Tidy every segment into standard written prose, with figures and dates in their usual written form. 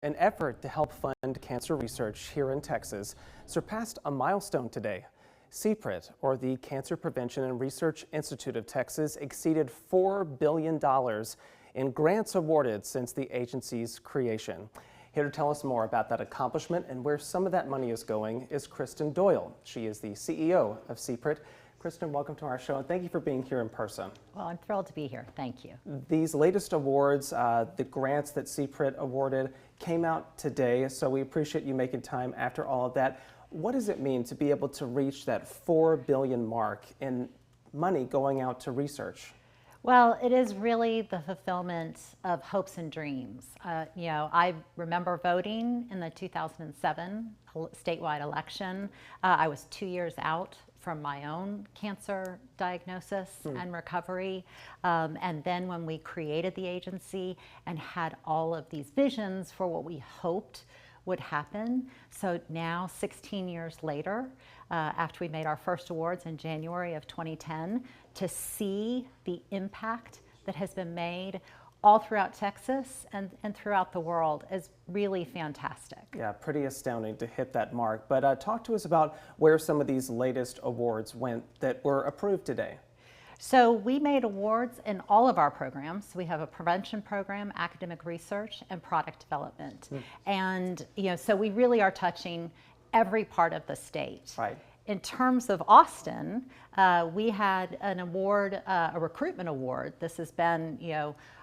An effort to help fund cancer research here in Texas surpassed a milestone today. CPRIT, or the Cancer Prevention and Research Institute of Texas, exceeded $4 billion in grants awarded since the agency's creation. Here to tell us more about that accomplishment and where some of that money is going is Kristen Doyle. She is the CEO of CPRIT. Kristen, welcome to our show, and thank you for being here in person. Well, I'm thrilled to be here. Thank you. These latest awards, the grants that CPRIT awarded, came out today, so we appreciate you making time after all of that. What does it mean to be able to reach that $4 billion mark in money going out to research? Well, it is really the fulfillment of hopes and dreams. I remember voting in the 2007 statewide election. I was 2 years out from my own cancer diagnosis and recovery. And then when we created the agency and had all of these visions for what we hoped would happen. So now, 16 years later, after we made our first awards in January of 2010, to see the impact that has been made all throughout Texas and throughout the world is really fantastic. Yeah, pretty astounding to hit that mark. But talk to us about where some of these latest awards went that were approved today. So we made awards in all of our programs. We have a prevention program, academic research, and product development. And so we really are touching every part of the state. Right. In terms of Austin, we had an award, a recruitment award. This has been,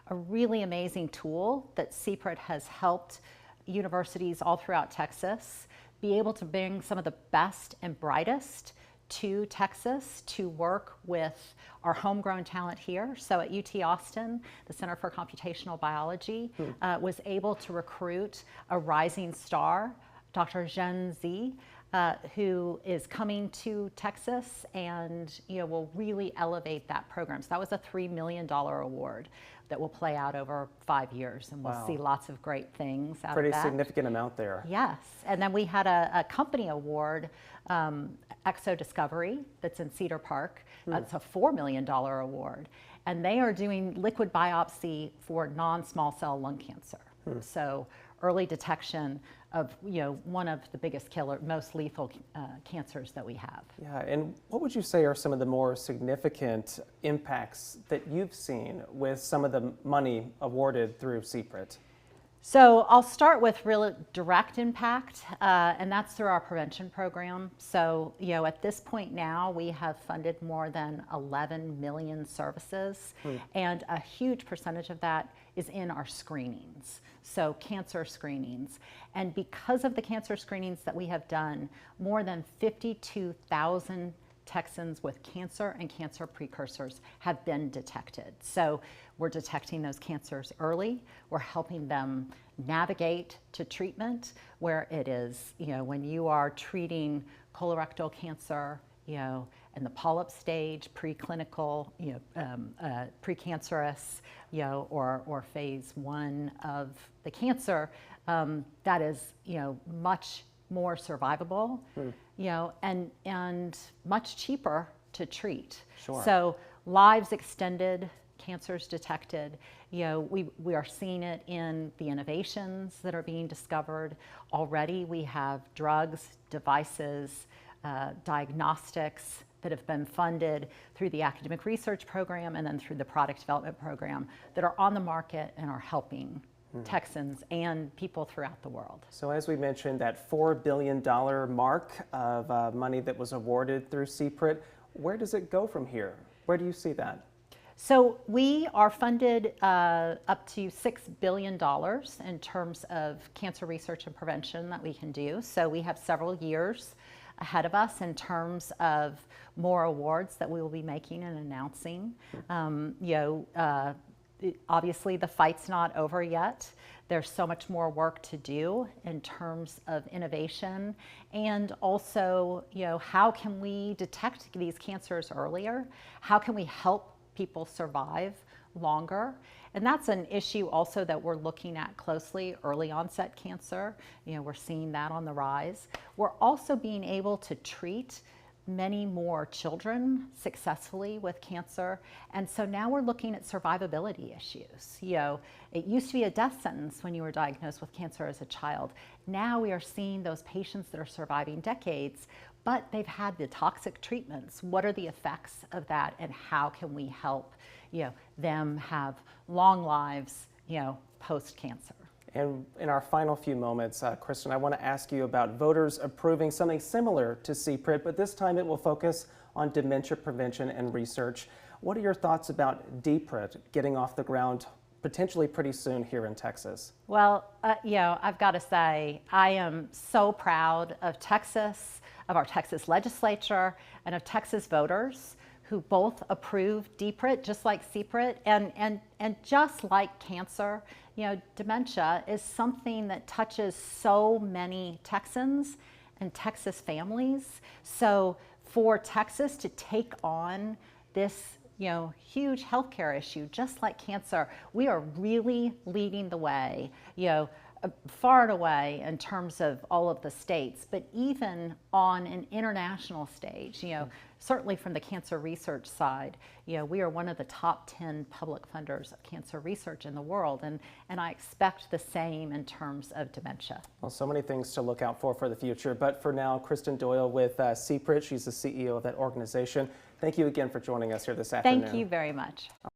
a really amazing tool that CPRIT has helped universities all throughout Texas be able to bring some of the best and brightest to Texas to work with our homegrown talent here. So at UT Austin, the Center for Computational Biology was able to recruit a rising star, Dr. Zhen Zi, who is coming to Texas and will really elevate that program. So that was a $3 million award that will play out over 5 years, and we'll see lots of great things out of that. Pretty significant amount there. Yes, and then we had a company award, Exo Discovery, that's in Cedar Park. It's a $4 million award, and they are doing liquid biopsy for non-small cell lung cancer. So early detection of one of the biggest most lethal cancers that we have. Yeah, and what would you say are some of the more significant impacts that you've seen with some of the money awarded through CPRIT? So I'll start with real direct impact, and that's through our prevention program. So at this point now, we have funded more than 11 million services, and a huge percentage of that is in our screenings, so cancer screenings. And because of the cancer screenings that we have done, more than 52,000 Texans with cancer and cancer precursors have been detected. So we're detecting those cancers early. We're helping them navigate to treatment where it is, when you are treating colorectal cancer, in the polyp stage, preclinical, precancerous, or phase 1 of the cancer, that is, much more survivable, and much cheaper to treat. Sure. So lives extended, cancers detected. We are seeing it in the innovations that are being discovered. Already we have drugs, devices, diagnostics that have been funded through the academic research program and then through the product development program that are on the market and are helping Texans and people throughout the world. So as we mentioned, that $4 billion mark of money that was awarded through CPRIT, where does it go from here? Where do you see that? So we are funded up to $6 billion in terms of cancer research and prevention that we can do. So we have several years ahead of us in terms of more awards that we will be making and announcing. Obviously the fight's not over yet. There's so much more work to do in terms of innovation, and also, how can we detect these cancers earlier? How can we help people survive longer? And that's an issue also that we're looking at closely, early onset cancer. We're seeing that on the rise. We're also being able to treat many more children successfully with cancer. And so now we're looking at survivability issues. It used to be a death sentence when you were diagnosed with cancer as a child. Now we are seeing those patients that are surviving decades, but they've had the toxic treatments. What are the effects of that, and how can we help them have long lives post-cancer? And in our final few moments, Kristen, I want to ask you about voters approving something similar to CPRIT, but this time it will focus on dementia prevention and research. What are your thoughts about DPRIT getting off the ground potentially pretty soon here in Texas? Well, I've got to say, I am so proud of Texas, of our Texas legislature, and of Texas voters who both approved DPRIT, just like CPRIT, and just like cancer. Dementia is something that touches so many Texans and Texas families. So for Texas to take on this huge healthcare issue, just like cancer, we are really leading the way, far and away in terms of all of the states, but even on an international stage, certainly from the cancer research side, we are one of the top 10 public funders of cancer research in the world, and I expect the same in terms of dementia. Well, so many things to look out for the future, but for now, Kristen Doyle with CPRIT, she's the CEO of that organization. Thank you again for joining us here this afternoon. Thank you very much.